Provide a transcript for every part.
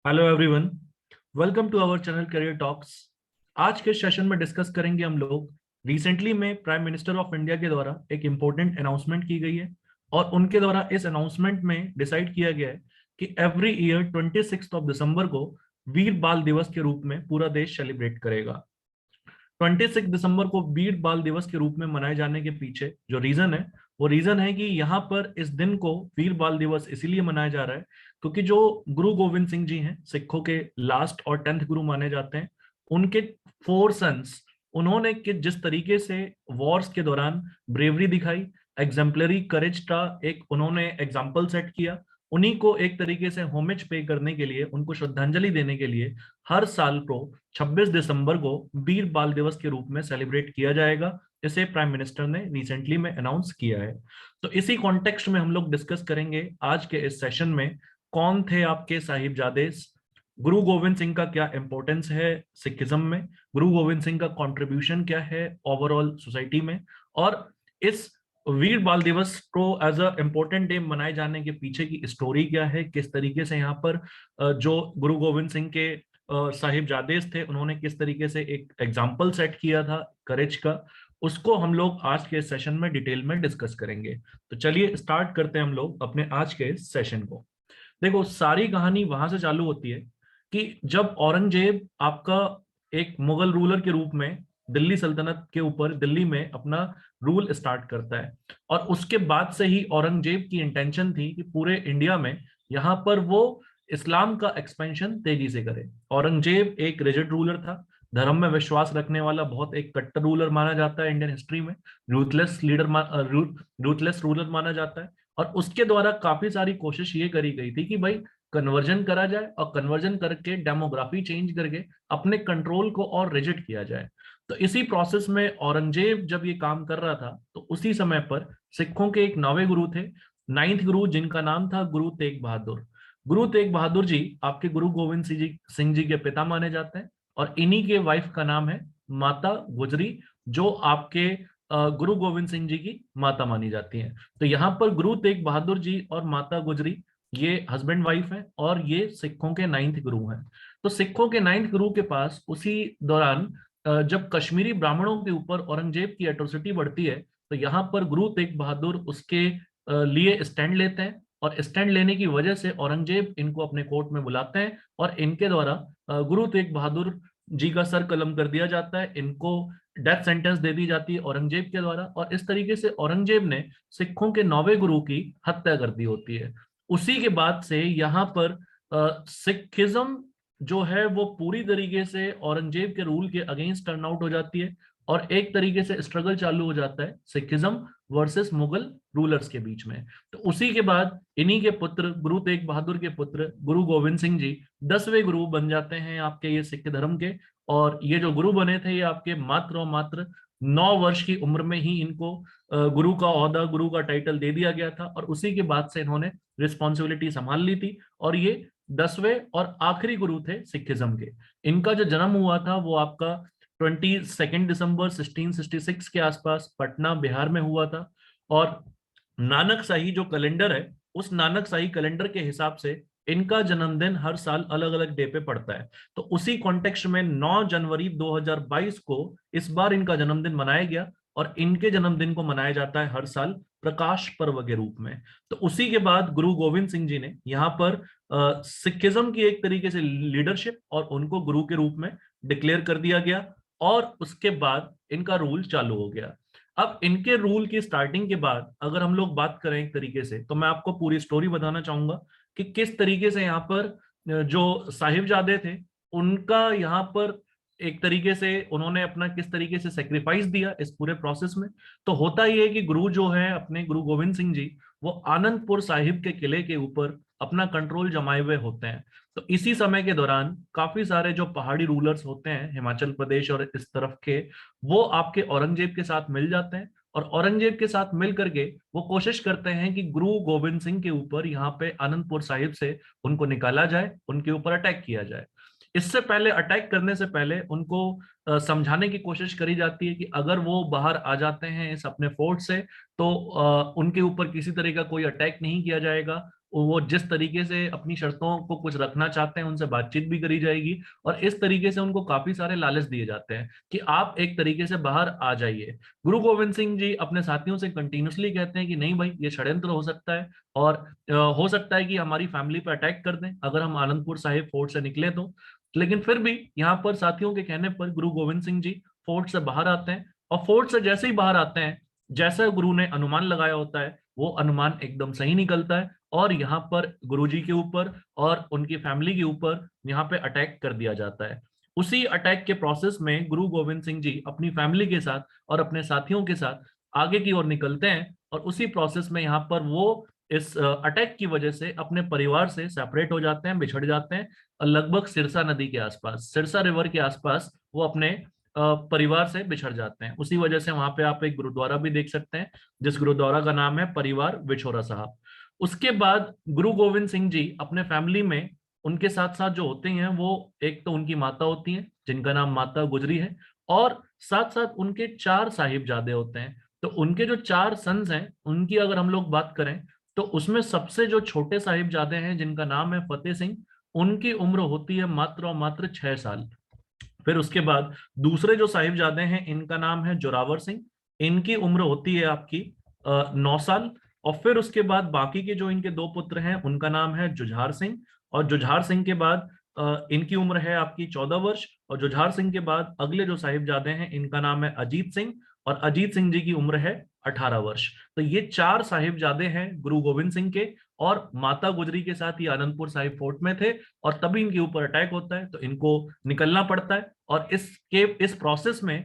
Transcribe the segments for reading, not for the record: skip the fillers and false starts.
Hello everyone, welcome to our channel career talks. आज के session में डिस्कस करेंगे हम लोग रिसेंटली में प्राइम मिनिस्टर ऑफ इंडिया के द्वारा एक इम्पोर्टेंट अनाउंसमेंट की गई है और उनके द्वारा इस अनाउंसमेंट में डिसाइड किया गया है कि एवरी ईयर 26 दिसंबर को वीर बाल दिवस के रूप में पूरा देश सेलिब्रेट करेगा। 26 दिसंबर को वीर बाल दिवस के रूप में मनाए जाने के पीछे जो रीजन है वो रीजन है कि यहाँ पर इस दिन को वीर बाल दिवस इसीलिए मनाया जा रहा है क्योंकि जो गुरु गोविंद सिंह जी हैं, सिखों के लास्ट और 10th गुरु माने जाते हैं, उनके 4 सन्स, उन्होंने कि जिस तरीके से वॉर्स के दौरान ब्रेवरी दिखाई, एग्जाम्पलरी करेज का एक उन्होंने एग्जाम्पल सेट किया, उन्हीं को एक तरीके से होमेज पे करने के लिए, उनको श्रद्धांजलि देने के लिए हर साल को 26 दिसंबर को वीर बाल दिवस के रूप में सेलिब्रेट किया जाएगा। इसे प्राइम मिनिस्टर ने रिसेंटली में अनाउंस किया है। तो इसी कॉन्टेक्स्ट में हम लोग डिस्कस करेंगे आज के इस सेशन में कौन थे आपके साहिबजादे, गुरु गोविंद सिंह का क्या इंपॉर्टेंस है सिखिज्म में, गुरु गोविंद सिंह का कंट्रीब्यूशन क्या है ओवरऑल सोसाइटी में, और इस वीर बाल दिवस को एज अ इम्पोर्टेंट डे मनाए जाने के पीछे की स्टोरी क्या है, किस तरीके से यहाँ पर जो गुरु गोविंद सिंह के साहिबजादे थे उन्होंने किस तरीके से एक एग्जाम्पल सेट किया था करेज का, उसको हम लोग आज के सेशन में डिटेल में डिस्कस करेंगे। तो चलिए स्टार्ट करते हैं हम लोग अपने आज के सेशन को। देखो, सारी कहानी वहां से चालू होती है कि जब औरंगजेब आपका एक मुगल रूलर के रूप में दिल्ली सल्तनत के ऊपर दिल्ली में अपना रूल स्टार्ट करता है, और उसके बाद से ही औरंगजेब की इंटेंशन थी कि पूरे इंडिया में यहाँ पर वो इस्लाम का एक्सपेंशन तेजी से करे। औरंगजेब एक रिजिड रूलर था, धर्म में विश्वास रखने वाला बहुत एक कट्टर रूलर माना जाता है इंडियन हिस्ट्री में, रूथलेस लीडर रूथलेस रूलर माना जाता है। और उसके द्वारा काफी सारी कोशिश ये करी गई थी कि भाई कन्वर्जन करा जाए और कन्वर्जन करके डेमोग्राफी चेंज करके अपने कंट्रोल को और रिजिड किया जाए। तो इसी प्रोसेस में औरंगजेब जब ये काम कर रहा था तो उसी समय पर सिखों के एक नौवे गुरु थे, 9th गुरु, जिनका नाम था गुरु तेग बहादुर। गुरु तेग बहादुर जी आपके गुरु गोविंद सिंह जी के पिता माने जाते हैं, और इन्हीं के वाइफ का नाम है माता गुजरी, जो आपके गुरु गोविंद सिंह जी की माता मानी जाती हैं। तो यहाँ पर गुरु तेग बहादुर जी और माता गुजरी ये हस्बैंड वाइफ हैं और ये सिखों के 9th गुरु हैं। तो सिखों के 9th गुरु के पास उसी दौरान जब कश्मीरी ब्राह्मणों के ऊपर औरंगजेब की एट्रोसिटी बढ़ती है, तो यहाँ पर गुरु तेग बहादुर उसके लिए स्टैंड लेते हैं, और स्टैंड लेने की वजह से औरंगजेब इनको अपने कोर्ट में बुलाते हैं और इनके द्वारा गुरु तेग बहादुर जी का सर कलम कर दिया जाता है, इनको डेथ सेंटेंस दे दी जाती है औरंगजेब के द्वारा, और इस तरीके से औरंगजेब ने सिखों के 9वें गुरु की हत्या कर दी होती है। उसी के बाद से यहाँ पर सिखिज्म जो है वो पूरी तरीके से औरंगजेब के रूल के अगेंस्ट टर्न आउट हो जाती है, और एक तरीके से स्ट्रगल चालू हो जाता है सिखिज्म वर्सेस मुगल रूलर्स के बीच में। तो उसी के बाद इन्हीं के पुत्र, गुरु तेग बहादुर के पुत्र गुरु गोविंद सिंह जी 10वें गुरु बन जाते हैं आपके ये सिख धर्म के। और ये जो गुरु बने थे ये आपके मात्र और मात्र 9 वर्ष की उम्र में ही इनको गुरु का ओहदा, गुरु का टाइटल दे दिया गया था, और उसी के बाद से इन्होंने रिस्पॉन्सिबिलिटी संभाल ली थी। और ये 10वें और आखिरी गुरु थे सिखिज्म के। इनका जो जन्म हुआ था वो आपका 22 दिसंबर 1666 के आसपास पटना बिहार में हुआ था। और नानक शाही जो कैलेंडर है, उस नानक शाही कैलेंडर के हिसाब से इनका जन्मदिन हर साल अलग अलग डे पे पड़ता है। तो उसी कॉन्टेक्स्ट में 9 जनवरी 2022 को इस बार इनका जन्मदिन मनाया गया, और इनके जन्मदिन को मनाया जाता है हर साल प्रकाश पर्व के रूप में। तो उसी के बाद गुरु गोविंद सिंह जी ने यहाँ पर सिखिज्म की एक तरीके से लीडरशिप और उनको गुरु के रूप में डिक्लेयर कर दिया गया, और उसके बाद इनका रूल चालू हो गया। अब इनके रूल की स्टार्टिंग के बाद अगर हम लोग बात करें एक तरीके से, तो मैं आपको पूरी स्टोरी बताना चाहूंगा कि किस तरीके से यहाँ पर जो साहिबजादे थे उनका यहाँ पर एक तरीके से उन्होंने अपना किस तरीके से सेक्रीफाइस दिया इस पूरे प्रोसेस में। तो होता ही है कि गुरु जो है अपने गुरु गोविंद सिंह जी, वो आनंदपुर साहिब के किले के ऊपर अपना कंट्रोल जमाए हुए होते हैं। तो इसी समय के दौरान काफी सारे जो पहाड़ी रूलर्स होते हैं हिमाचल प्रदेश और इस तरफ के, वो आपके औरंगजेब के साथ मिल जाते हैं, और औरंगजेब के साथ मिल करके वो कोशिश करते हैं कि गुरु गोविंद सिंह के ऊपर यहाँ पे आनंदपुर साहिब से उनको निकाला जाए, उनके ऊपर अटैक किया जाए। इससे पहले, अटैक करने से पहले उनको समझाने की कोशिश करी जाती है कि अगर वो बाहर आ जाते हैं इस अपने फोर्ट से तो उनके ऊपर किसी तरह का कोई अटैक नहीं किया जाएगा, वो जिस तरीके से अपनी शर्तों को कुछ रखना चाहते हैं उनसे बातचीत भी करी जाएगी, और इस तरीके से उनको काफी सारे लालच दिए जाते हैं कि आप एक तरीके से बाहर आ जाइए। गुरु गोविंद सिंह जी अपने साथियों से कंटिन्यूसली कहते हैं कि नहीं भाई, ये षड्यंत्र हो सकता है, और हो सकता है कि हमारी फैमिली पर अटैक कर दें अगर हम आनंदपुर साहिब फोर्ट से निकले तो। लेकिन फिर भी यहाँ पर साथियों के कहने पर गुरु गोविंद सिंह जी फोर्ट से बाहर आते हैं, और फोर्ट से जैसे ही बाहर आते हैं, जैसा गुरु ने अनुमान लगाया होता है वो अनुमान एकदम सही निकलता है, और यहाँ पर गुरुजी के ऊपर और उनकी फैमिली के ऊपर यहाँ पे अटैक कर दिया जाता है। उसी अटैक के प्रोसेस में गुरु गोविंद सिंह जी अपनी फैमिली के साथ और अपने साथियों के साथ आगे की ओर निकलते हैं, और उसी प्रोसेस में यहाँ पर वो इस अटैक की वजह से अपने परिवार से सेपरेट हो जाते हैं, बिछड़ जाते हैं, और लगभग सिरसा नदी के आसपास, सिरसा रिवर के आसपास वो अपने परिवार से बिछड़ जाते हैं। उसी वजह से वहां पे आप एक गुरुद्वारा भी देख सकते हैं, जिस गुरुद्वारा का नाम है परिवार विछोरा साहब। उसके बाद गुरु गोविंद सिंह जी अपने फैमिली में उनके साथ साथ जो होते हैं वो, एक तो उनकी माता होती हैं जिनका नाम माता गुजरी है, और साथ साथ उनके 4 साहिबजादे होते हैं। तो उनके जो 4 सन्स हैं उनकी अगर हम लोग बात करें, तो उसमें सबसे जो छोटे साहिबजादे हैं जिनका नाम है फतेह सिंह, उनकी उम्र होती है मात्र और मात्र 6 साल। फिर उसके बाद दूसरे जो साहिबजादे हैं इनका नाम है जोरावर सिंह, इनकी उम्र होती है आपकी 9 साल। और फिर उसके बाद बाकी के जो इनके 2 पुत्र हैं उनका नाम है जुझार सिंह, और जुझार सिंह के बाद इनकी उम्र है आपकी 14 वर्ष, और जुझार सिंह के बाद अगले जो साहिबजादे हैं इनका नाम है अजीत सिंह, और अजीत सिंह जी की उम्र है 18 वर्ष। तो ये 4 साहिबजादे हैं गुरु गोविंद सिंह के, और माता गुजरी के साथ ये आनंदपुर साहिब फोर्ट में थे, और तभी इनके ऊपर अटैक होता है तो इनको निकलना पड़ता है, और इस प्रोसेस में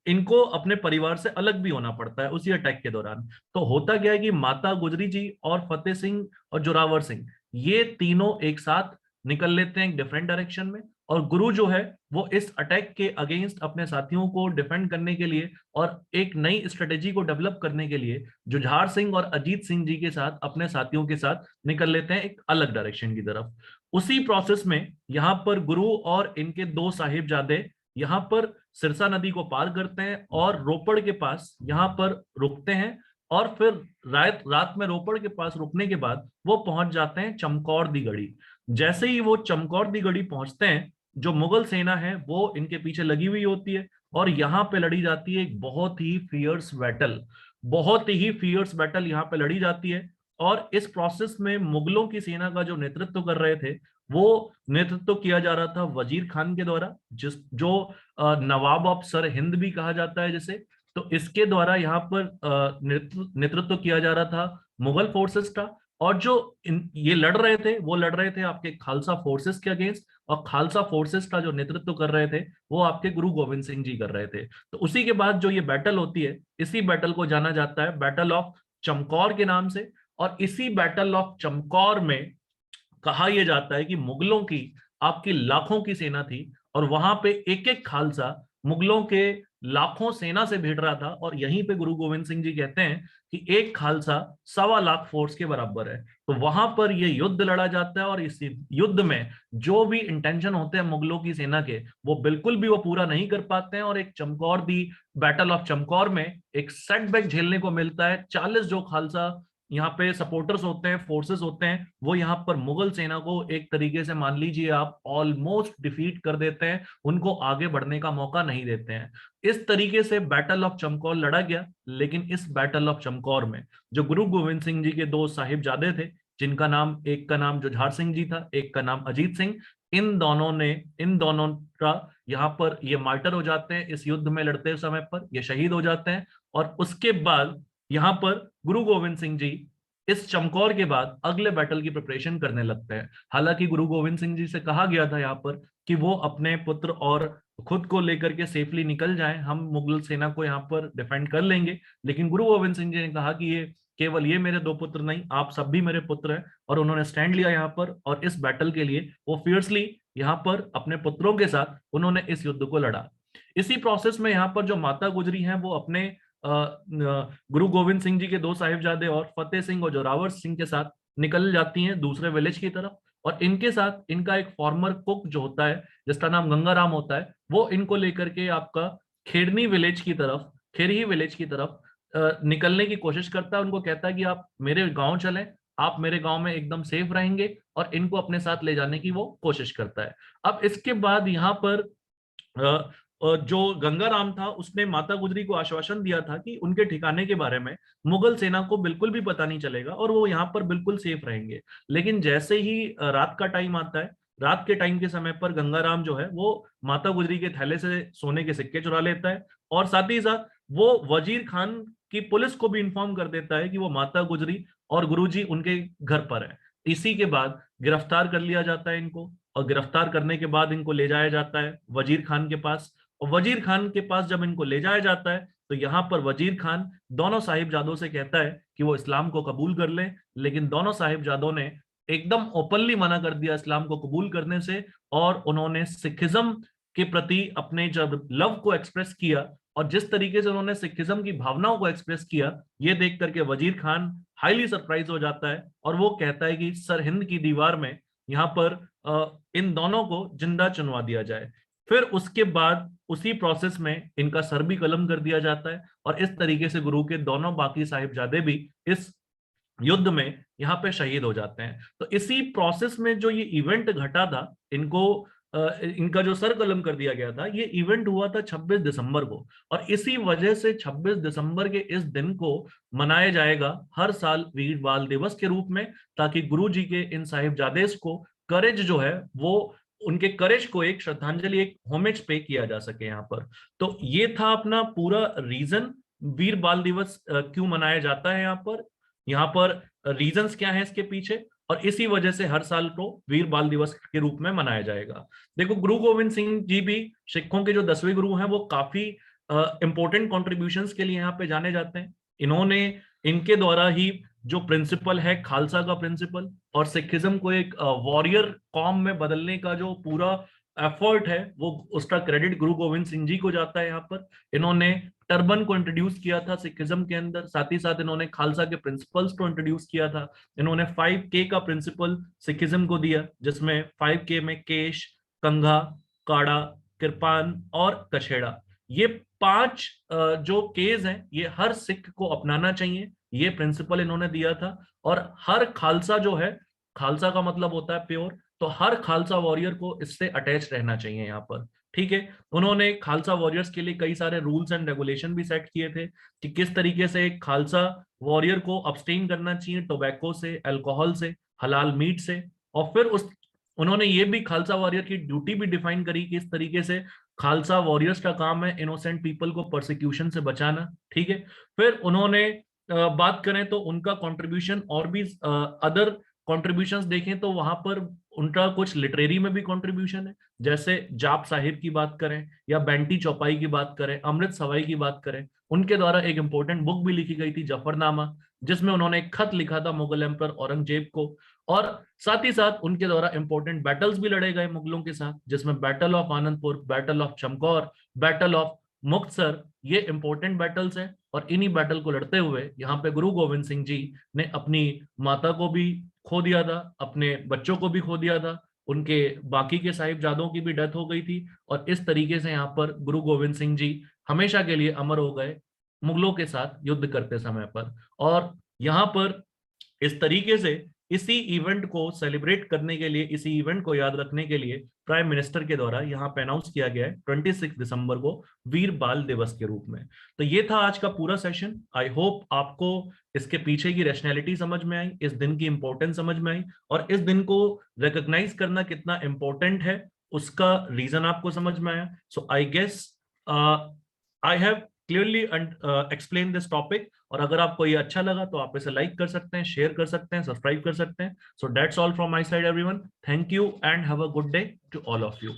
इनको अपने परिवार से अलग भी होना पड़ता है उसी अटैक के दौरान। तो होता क्या है कि माता गुजरी जी और फतेह सिंह और जोरावर सिंह, ये तीनों एक साथ निकल लेते हैं एक डिफरेंट डायरेक्शन में, और गुरु जो है वो इस अटैक के अगेंस्ट अपने साथियों को डिफेंड करने के लिए और एक नई स्ट्रेटेजी को डेवलप करने के लिए जुझार सिंह और अजीत सिंह जी के साथ अपने साथियों के साथ निकल लेते हैं एक अलग डायरेक्शन की तरफ। उसी प्रोसेस में यहाँ पर गुरु और इनके 2 साहिबजादे यहाँ पर सिरसा नदी को पार करते हैं और रोपड़ के पास यहाँ पर रुकते हैं, और फिर रात रात में रोपड़ के पास रुकने के बाद वो पहुंच जाते हैं चमकौर दी गढ़ी। जैसे ही वो चमकौर दी गढ़ी पहुंचते हैं, जो मुगल सेना है वो इनके पीछे लगी हुई होती है, और यहाँ पे लड़ी जाती है एक बहुत ही फियर्स बैटल, बहुत ही फियर्स बैटल यहाँ पे लड़ी जाती है। और इस प्रोसेस में मुगलों की सेना का जो नेतृत्व कर रहे थे, वो नेतृत्व किया जा रहा था वजीर खान के द्वारा, जिस जो नवाब ऑफ सर हिंद भी कहा जाता है जिसे। तो इसके द्वारा यहाँ पर नेतृत्व किया जा रहा था मुगल फोर्सेस का, और जो ये लड़ रहे थे वो लड़ रहे थे आपके खालसा फोर्सेस के अगेंस्ट, और खालसा फोर्सेस का जो नेतृत्व कर रहे थे वो आपके गुरु गोविंद सिंह जी कर रहे थे। तो उसी के बाद जो ये बैटल होती है, इसी बैटल को जाना जाता है बैटल ऑफ चमकौर के नाम से। और इसी बैटल ऑफ चमकौर में कहा यह जाता है कि मुगलों की आपकी लाखों की सेना थी, और वहां पे एक एक खालसा मुगलों के लाखों सेना से भिड़ रहा था, और यहीं पे गुरु गोविंद सिंह जी कहते हैं कि एक खालसा 1.25 लाख फोर्स के बराबर है। तो वहां पर यह युद्ध लड़ा जाता है, और इस युद्ध में जो भी इंटेंशन होते हैं मुगलों की सेना के, वो बिल्कुल भी वो पूरा नहीं कर पाते हैं, और एक चमकौर दी बैटल ऑफ चमकौर में एक सेटबैक झेलने को मिलता है। 40 जो खालसा यहाँ पे सपोर्टर्स होते हैं, फोर्सेस होते हैं, वो यहाँ पर मुगल सेना को एक तरीके से मान लीजिए आप ऑलमोस्ट डिफीट कर देते हैं, उनको आगे बढ़ने का मौका नहीं देते हैं। इस तरीके से बैटल ऑफ चमकौर लड़ा गया। लेकिन इस बैटल ऑफ चमकौर में जो गुरु गोविंद सिंह जी के 2 साहिबजादे थे, जिनका नाम, एक का नाम जुझार सिंह जी था, एक का नाम अजीत सिंह, इन दोनों का यहाँ पर ये मार्टर हो जाते हैं, इस युद्ध में लड़ते समय पर ये शहीद हो जाते हैं। और उसके बाद यहाँ पर गुरु गोविंद सिंह जी इस चमकौर के बाद अगले बैटल की प्रिपरेशन करने लगते हैं। हालांकि गुरु गोविंद सिंह जी से कहा गया था यहाँ पर कि वो अपने पुत्र और खुद को लेकर के सेफली निकल जाएं, हम मुगल सेना को यहाँ पर डिफेंड कर लेंगे। लेकिन गुरु गोविंद सिंह जी ने कहा कि ये केवल ये मेरे 2 पुत्र नहीं, आप सब भी मेरे पुत्र हैं, और उन्होंने स्टैंड लिया यहाँ पर, और इस बैटल के लिए वो फियर्सली यहाँ पर अपने पुत्रों के साथ उन्होंने इस युद्ध को लड़ा। इसी प्रोसेस में यहाँ पर जो माता गुजरी हैं वो अपने गुरु गोविंद सिंह जी के 2 साहिबजादे और फतेह सिंह और जोरावर सिंह के साथ निकल जाती हैं दूसरे विलेज की तरफ, और इनके साथ इनका एक फॉर्मर कुक जो होता है जिसका नाम गंगाराम होता है, वो इनको लेकर के आपका खेड़नी विलेज की तरफ, खेरही विलेज की तरफ निकलने की कोशिश करता है। उनको कहता है कि आप मेरे गांव चलें, आप मेरे गांव में एकदम सेफ रहेंगे, और इनको अपने साथ ले जाने की वो कोशिश करता है। अब इसके बाद यहाँ पर जो गंगाराम था उसने माता गुजरी को आश्वासन दिया था कि उनके ठिकाने के बारे में मुगल सेना को बिल्कुल भी पता नहीं चलेगा और वो यहाँ पर बिल्कुल सेफ रहेंगे। लेकिन जैसे ही रात का टाइम आता है, रात के टाइम के समय पर गंगाराम जो है वो माता गुजरी के थैले से सोने के सिक्के चुरा लेता है, और साथ ही साथ वो वजीर खान की पुलिस को भी इन्फॉर्म कर देता है कि वो माता गुजरी और गुरुजी उनके घर पर है। इसी के बाद गिरफ्तार कर लिया जाता है इनको, और गिरफ्तार करने के बाद इनको ले जाया जाता है वजीर खान के पास। और वजीर खान के पास जब इनको ले जाया जाता है तो यहाँ पर वजीर खान दोनों साहिबजादों से कहता है कि वो इस्लाम को कबूल कर लें, लेकिन दोनों साहिबजादों ने एकदम ओपनली मना कर दिया इस्लाम को कबूल करने से, और उन्होंने सिखिज्म के प्रति अपने जब लव को एक्सप्रेस किया, और जिस तरीके से उन्होंने सिखिज्म की भावनाओं को एक्सप्रेस किया, ये देख करके वजीर खान हाईली सरप्राइज हो जाता है, और वो कहता है कि सरहिंद की दीवार में यहाँ पर इन दोनों को जिंदा चुनवा दिया जाए। फिर उसके बाद उसी प्रोसेस में इनका सर भी कलम कर दिया जाता है, और इस तरीके से गुरु के दोनों बाकी साहिबजादे भी इस युद्ध में यहाँ पे शहीद हो जाते हैं। तो इसी प्रोसेस में जो ये इवेंट घटा था, इनका जो सर कलम कर दिया गया था, ये इवेंट हुआ था 26 दिसंबर को, और इसी वजह से 26 दिसंबर के इस दिन को मनाया जाएगा हर साल वीर बाल दिवस के रूप में, ताकि गुरु जी के इन साहिबजादे को करेज जो है वो, उनके करेज को एक श्रद्धांजलि, एक होमेज पे किया जा सके यहाँ पर। तो ये था अपना पूरा रीजन, वीर बाल दिवस क्यों मनाया जाता है यहाँ पर रीजंस क्या है इसके पीछे, और इसी वजह से हर साल को वीर बाल दिवस के रूप में मनाया जाएगा। देखो, गुरु गोविंद सिंह जी भी सिखों के जो 10वें गुरु हैं, वो काफी इंपॉर्टेंट कॉन्ट्रीब्यूशंस के लिए यहाँ पे जाने जाते हैं। इन्होंने, इनके द्वारा ही जो प्रिंसिपल है खालसा का प्रिंसिपल, और सिखिज्म को एक वॉरियर कॉम में बदलने का जो पूरा एफर्ट है, वो उसका क्रेडिट गुरु गोविंद सिंह जी को जाता है। यहाँ पर इन्होंने टर्बन को इंट्रोड्यूस किया था सिखिज्म के अंदर, साथ ही साथ इन्होंने खालसा के प्रिंसिपल्स को इंट्रोड्यूस किया था। इन्होंने 5K का प्रिंसिपल सिखिज्म को दिया, जिसमें 5K में केश, कंघा, काड़ा, कृपान और कछेड़ा, ये 5 जो केस हैं, ये हर सिख को अपनाना चाहिए, ये प्रिंसिपल इन्होंने दिया था। और हर खालसा जो है, खालसा का मतलब होता है प्योर, तो हर खालसा वॉरियर को इससे अटैच रहना चाहिए यहाँ पर। ठीक है, उन्होंने खालसा वॉरियर्स के लिए कई सारे रूल्स एंड रेगुलेशन भी सेट किए थे कि किस तरीके से एक खालसा वॉरियर को अब्सटेन करना चाहिए टोबैको से, अल्कोहल से, हलाल मीट से। और फिर उन्होंने ये भी खालसा वॉरियर की ड्यूटी भी डिफाइन करी कि इस तरीके से खालसा वॉरियर्स का काम है इनोसेंट पीपल को परसिक्यूशन से बचाना। ठीक है, फिर उन्होंने बात करें तो उनका कंट्रीब्यूशन और भी अदर कंट्रीब्यूशंस देखें तो वहां पर उनका कुछ लिटरेरी में भी कंट्रीब्यूशन है, जैसे जाप साहिब की बात करें या बेंटी चौपाई की बात करें, अमृत सवाई की बात करें। उनके द्वारा एक इंपॉर्टेंट बुक भी लिखी गई थी जफरनामा, जिसमें उन्होंने एक खत लिखा था मुगल एम्पर औरंगजेब को। और साथ ही साथ उनके द्वारा इंपॉर्टेंट बैटल्स भी लड़े गए मुगलों के साथ, जिसमें battle of Anandpur, battle of Chamkaur, battle of Muktsar, ये इंपॉर्टेंट बैटल्स हैं। और इन्हीं बैटल को लड़ते हुए यहाँ पे गुरु गोविंद सिंह जी ने अपनी माता को भी खो दिया था, अपने बच्चों को भी खो दिया था, उनके बाकी के साहिबजादों की भी डेथ हो गई थी। और इस तरीके से यहाँ पर गुरु गोविंद सिंह जी हमेशा के लिए अमर हो गए मुगलों के साथ युद्ध करते समय पर। और यहाँ पर इस तरीके से इसी इवेंट को सेलिब्रेट करने के लिए, इसी इवेंट को याद रखने के लिए प्राइम मिनिस्टर के द्वारा यहाँ पे अनाउंस किया गया है 26 दिसंबर को वीर बाल दिवस के रूप में। तो ये था आज का पूरा सेशन। आई होप आपको इसके पीछे की रैशनैलिटी समझ में आई, इस दिन की इंपॉर्टेंस समझ में आई, और इस दिन को रिकॉग्नाइज करना कितना इंपॉर्टेंट है उसका रीजन आपको समझ में आया। So I guess I have clearly explain this topic. और अगर आपको ये अच्छा लगा तो आप इसे लाइक कर सकते हैं, शेयर कर सकते हैं, सब्सक्राइब कर सकते हैं। So that's all from my side everyone. Thank you and have a good day to all of you.